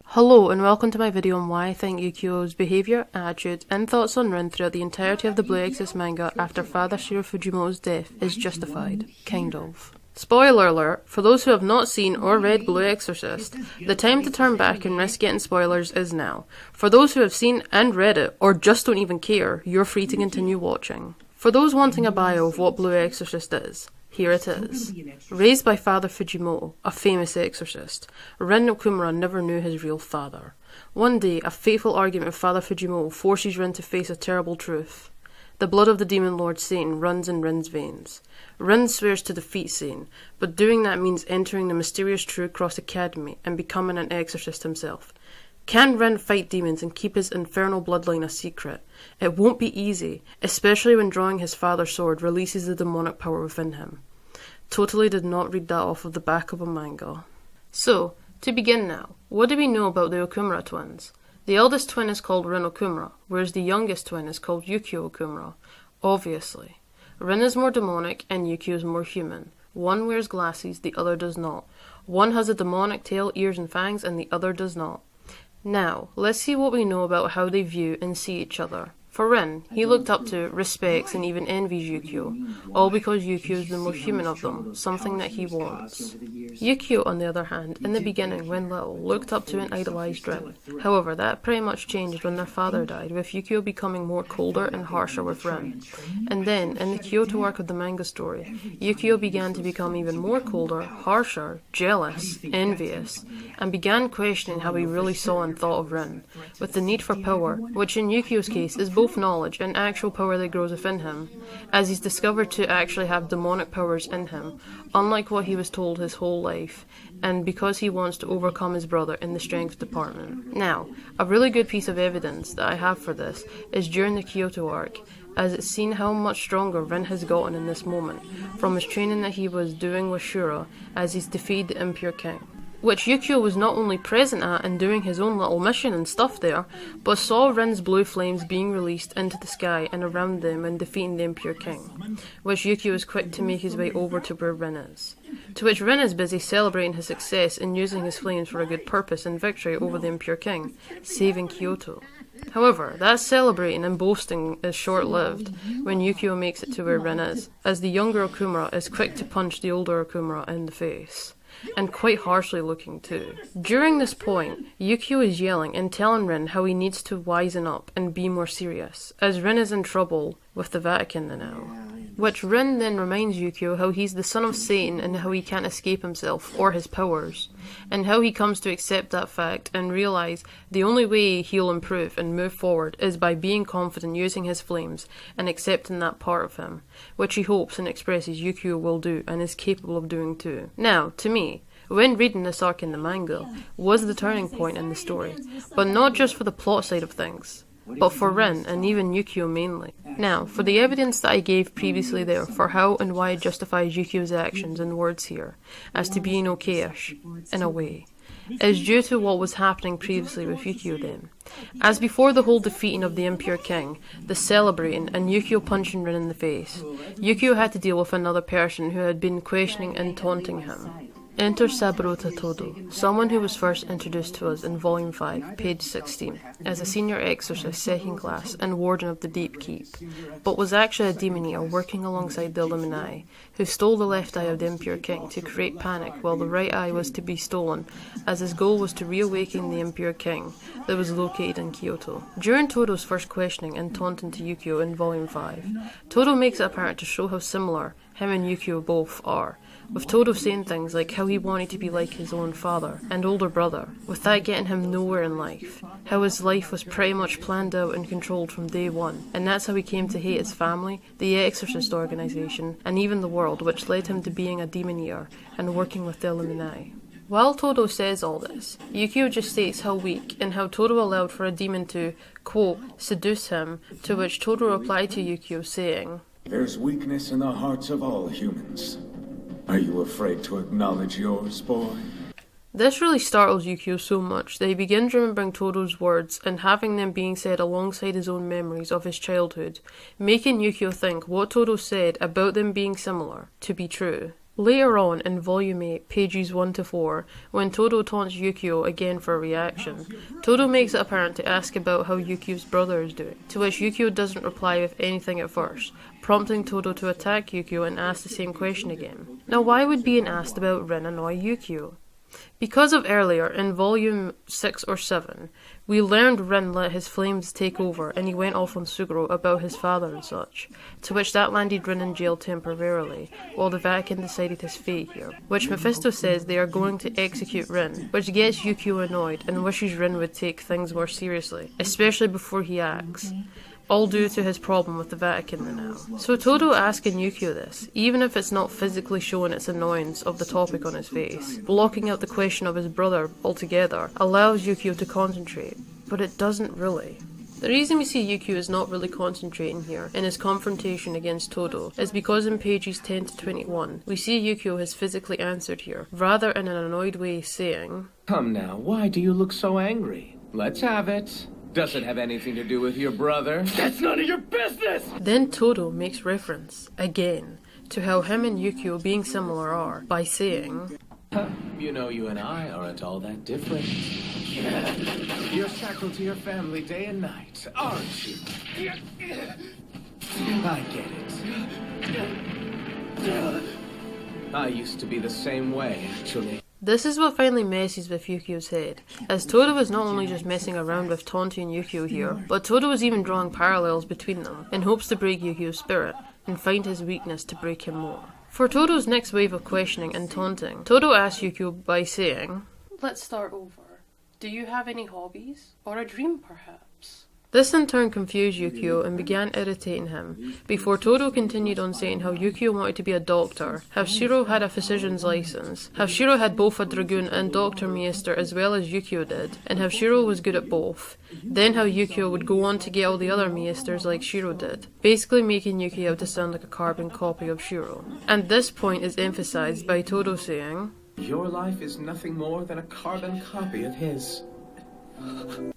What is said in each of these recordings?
Hello and welcome to my video on why I think Yukio's behaviour, attitude and thoughts on Rin throughout the entirety of the Blue Exorcist manga after Father Shiro Fujimoto's death is justified. Kind of. Spoiler alert, for those who have not seen or read Blue Exorcist, the time to turn back and risk getting spoilers is now. For those who have seen and read it, or just don't even care, you're free to continue watching. For those wanting a bio of what Blue Exorcist is, here it is. Raised by Father Fujimoto, a famous exorcist, Rin Okumura never knew his real father. One day, a fateful argument with Father Fujimoto forces Rin to face a terrible truth. The blood of the demon lord Satan runs in Rin's veins. Rin swears to defeat Satan, but doing that means entering the mysterious True Cross Academy and becoming an exorcist himself. Can Rin fight demons and keep his infernal bloodline a secret? It won't be easy, especially when drawing his father's sword releases the demonic power within him. Totally did not read that off of the back of a manga. So, to begin now, what do we know about the Okumura twins? The eldest twin is called Rin Okumura, whereas the youngest twin is called Yukio Okumura. Obviously. Rin is more demonic and Yukio is more human. One wears glasses, the other does not. One has a demonic tail, ears and fangs, and the other does not. Now, let's see what we know about how they view and see each other. For Rin, he looked up to, respects, and even envies Yukio, all because Yukio is the more human of them, something that he wants. Yukio, on the other hand, in the beginning, when little, looked up to and idolised Rin. However, that pretty much changed when their father died, with Yukio becoming more colder and harsher with Rin. And then, in the Kyoto arc of the manga story, Yukio began to become even more colder, harsher, jealous, envious, and began questioning how he really saw and thought of Rin, with the need for power, which in Yukio's case is both knowledge and actual power that grows within him, as he's discovered to actually have demonic powers in him, unlike what he was told his whole life, and because he wants to overcome his brother in the strength department. Now, a really good piece of evidence that I have for this is during the Kyoto arc, as it's seen how much stronger Rin has gotten in this moment, from his training that he was doing with Shura as he's defeated the Impure King, which Yukio was not only present at and doing his own little mission and stuff there, but saw Rin's blue flames being released into the sky and around them and defeating the Impure King, which Yukio is quick to make his way over to where Rin is. To which Rin is busy celebrating his success and using his flames for a good purpose and victory over the Impure King, saving Kyoto. However, that celebrating and boasting is short-lived when Yukio makes it to where Rin is, as the younger Okumura is quick to punch the older Okumura in the face. And quite harshly looking too. During this point, Yukio is yelling and telling Rin how he needs to wisen up and be more serious, as Rin is in trouble with the Vatican now. Which Rin then reminds Yukio how he's the son of Satan and how he can't escape himself or his powers, and how he comes to accept that fact and realise the only way he'll improve and move forward is by being confident using his flames and accepting that part of him, which he hopes and expresses Yukio will do and is capable of doing too. Now, to me, when reading this arc in the manga, was the turning point in the story, but not just for the plot side of things, but for Rin and even Yukio mainly. Now, for the evidence that I gave previously there for how and why it justifies Yukio's actions and words here, as to being okayish, in a way, is due to what was happening previously with Yukio then. As before the whole defeating of the Impure King, the celebrating, and Yukio punching Rin in the face, Yukio had to deal with another person who had been questioning and taunting him. Enter Saburo Todo, someone who was first introduced to us in Volume 5, page 16, as a senior exorcist second class and warden of the Deep Keep, but was actually a demoneer working alongside the Illuminati, who stole the left eye of the Impure King to create panic while the right eye was to be stolen, as his goal was to reawaken the Impure King that was located in Kyoto. During Todo's first questioning and taunting to Yukio in Volume 5, Todo makes it apparent to show how similar him and Yukio both are, with Todo saying things like how he wanted to be like his own father and older brother, with that getting him nowhere in life, how his life was pretty much planned out and controlled from day one, and that's how he came to hate his family, the Exorcist organization, and even the world, which led him to being a demoneer and working with the Illuminati. While Todo says all this, Yukio just states how weak and how Todo allowed for a demon to, quote, seduce him, to which Todo replied to Yukio saying, "There's weakness in the hearts of all humans. Are you afraid to acknowledge yours, boy?" This really startles Yukio so much that he begins remembering Todo's words and having them being said alongside his own memories of his childhood, making Yukio think what Todo said about them being similar to be true. Later on in Volume 8, pages 1 to 4, when Todo taunts Yukio again for a reaction, Todo makes it apparent to ask about how Yukio's brother is doing, to which Yukio doesn't reply with anything at first, prompting Todo to attack Yukio and ask the same question again. Now why would being asked about Rin annoy Yukio? Because of earlier, in volume 6 or 7, we learned Rin let his flames take over and he went off on Suguro about his father and such, to which that landed Rin in jail temporarily, while the Vatican decided his fate here, which Mephisto says they are going to execute Rin, which gets Yukio annoyed and wishes Rin would take things more seriously, especially before he acts. All due to his problem with the Vatican now. So Todo asking Yukio this, even if it's not physically showing its annoyance of the topic on his face, blocking out the question of his brother altogether, allows Yukio to concentrate, but it doesn't really. The reason we see Yukio is not really concentrating here in his confrontation against Todo is because in pages 10 to 21, we see Yukio has physically answered here, rather in an annoyed way saying, "Come now, why do you look so angry? Let's have it. Does it have anything to do with your brother?" That's none of your business! Then Todo makes reference, again, to how him and Yukio being similar are, by saying, You know you and I aren't all that different. You're shackled to your family day and night, aren't you? I get it. I used to be the same way, actually. This is what finally messes with Yukio's head, as Todo is not only just messing around with taunting Yukio here, but Todo is even drawing parallels between them, in hopes to break Yukio's spirit, and find his weakness to break him more. For Todo's next wave of questioning and taunting, Todo asks Yukio by saying, "Let's start over. Do you have any hobbies? Or a dream perhaps?" This in turn confused Yukio and began irritating him, before Todo continued on saying how Yukio wanted to be a doctor, how Shiro had a physician's license, how Shiro had both a dragoon and doctor maester as well as Yukio did, and how Shiro was good at both, then how Yukio would go on to get all the other maesters like Shiro did, basically making Yukio out to sound like a carbon copy of Shiro. And this point is emphasized by Todo saying, Your life is nothing more than a carbon copy of his.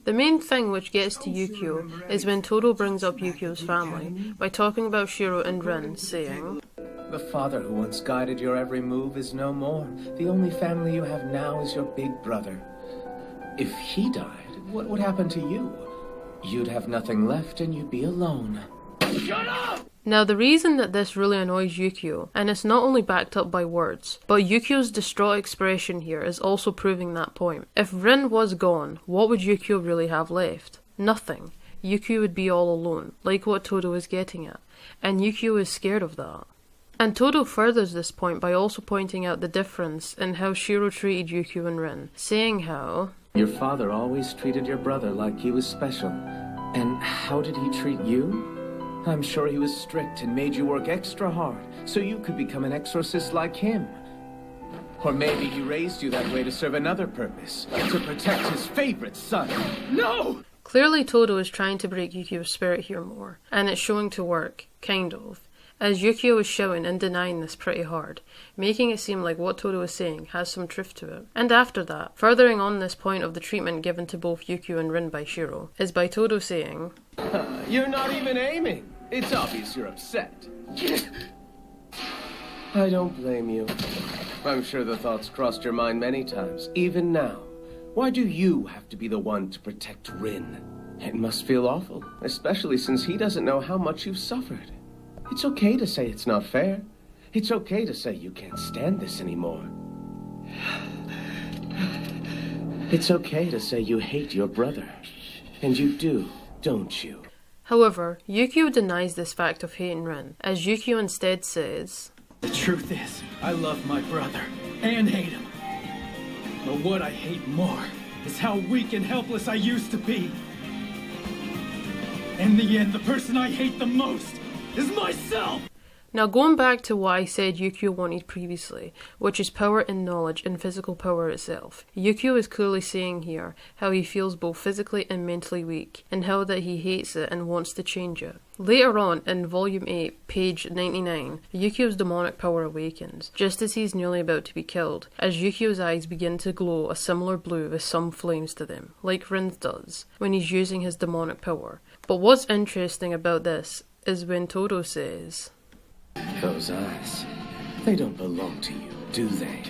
The main thing which gets to Yukio is when Todo brings up Yukio's family by talking about Shiro and Rin, saying, The father who once guided your every move is no more. The only family you have now is your big brother. If he died, what would happen to you? You'd have nothing left and you'd be alone. Shut up! Now the reason that this really annoys Yukio, and it's not only backed up by words, but Yukio's distraught expression here is also proving that point. If Rin was gone, what would Yukio really have left? Nothing. Yukio would be all alone, like what Todo is getting at, and Yukio is scared of that. And Todo furthers this point by also pointing out the difference in how Shiro treated Yukio and Rin, saying how, Your father always treated your brother like he was special. And how did he treat you? I'm sure he was strict and made you work extra hard so you could become an exorcist like him. Or maybe he raised you that way to serve another purpose, to protect his favorite son. No! Clearly Todo is trying to break Yukio's spirit here more, and it's showing to work, kind of, as Yukio is shouting and denying this pretty hard, making it seem like what Todo is saying has some truth to it. And after that, furthering on this point of the treatment given to both Yukio and Rin by Shiro, is by Todo saying, You're not even aiming. It's obvious you're upset. I don't blame you. I'm sure the thoughts crossed your mind many times, even now. Why do you have to be the one to protect Rin? It must feel awful, especially since he doesn't know how much you've suffered. It's okay to say it's not fair. It's okay to say you can't stand this anymore. It's okay to say you hate your brother. And you do, don't you? However, Yukio denies this fact of hating Rin, as Yukio instead says, The truth is, I love my brother, and hate him. But what I hate more is how weak and helpless I used to be. In the end, the person I hate the most is myself! Now going back to what I said Yukio wanted previously, which is power and knowledge and physical power itself, Yukio is clearly saying here how he feels both physically and mentally weak, and how that he hates it and wants to change it. Later on, in Volume 8, page 99, Yukio's demonic power awakens, just as he's nearly about to be killed, as Yukio's eyes begin to glow a similar blue with some flames to them, like Rin's does, when he's using his demonic power. But what's interesting about this is when Todo says, Those eyes. They don't belong to you, do they?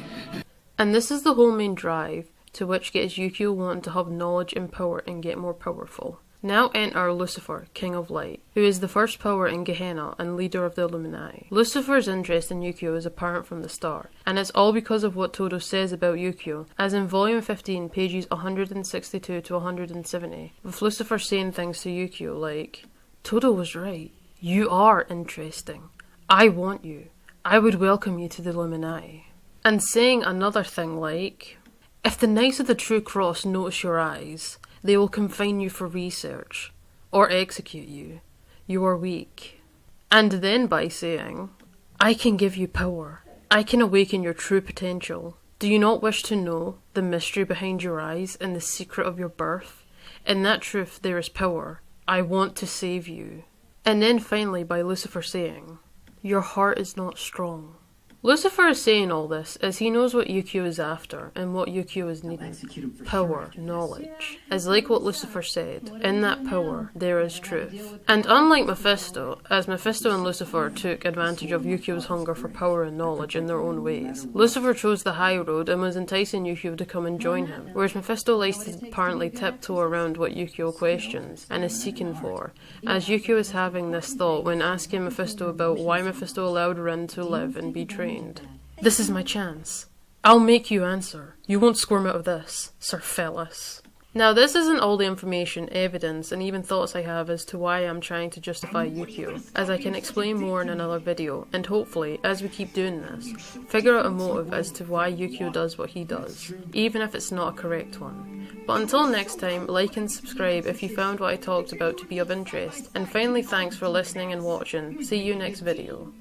And this is the whole main drive to which gets Yukio wanting to have knowledge and power and get more powerful. Now enter Lucifer, King of Light, who is the first power in Gehenna and leader of the Illuminati. Lucifer's interest in Yukio is apparent from the start, and it's all because of what Todo says about Yukio, as in volume 15, pages 162 to 170, with Lucifer saying things to Yukio like, "Todo was right. You are interesting. I want you. I would welcome you to the Illuminati." And saying another thing like, "If the Knights of the True Cross notice your eyes, they will confine you for research, or execute you. You are weak." And then by saying, "I can give you power. I can awaken your true potential. Do you not wish to know the mystery behind your eyes and the secret of your birth? In that truth there is power. I want to save you." And then finally by Lucifer saying, "Your heart is not strong." Lucifer is saying all this as he knows what Yukio is after and what Yukio is needing. Power, knowledge. As like what Lucifer said, in that power there is truth. And unlike Mephisto, as Mephisto and Lucifer took advantage of Yukio's hunger for power and knowledge in their own ways, Lucifer chose the high road and was enticing Yukio to come and join him, whereas Mephisto likes to apparently tiptoe around what Yukio questions and is seeking for, as Yukio is having this thought when asking Mephisto about why Mephisto allowed Rin to live and be trained. "This is my chance. I'll make you answer. You won't squirm out of this, Sir Fellas." Now this isn't all the information, evidence, and even thoughts I have as to why I'm trying to justify Yukio, as I can explain more in another video, and hopefully, as we keep doing this, figure out a motive as to why Yukio does what he does, even if it's not a correct one. But until next time, like and subscribe if you found what I talked about to be of interest, and finally thanks for listening and watching. See you next video.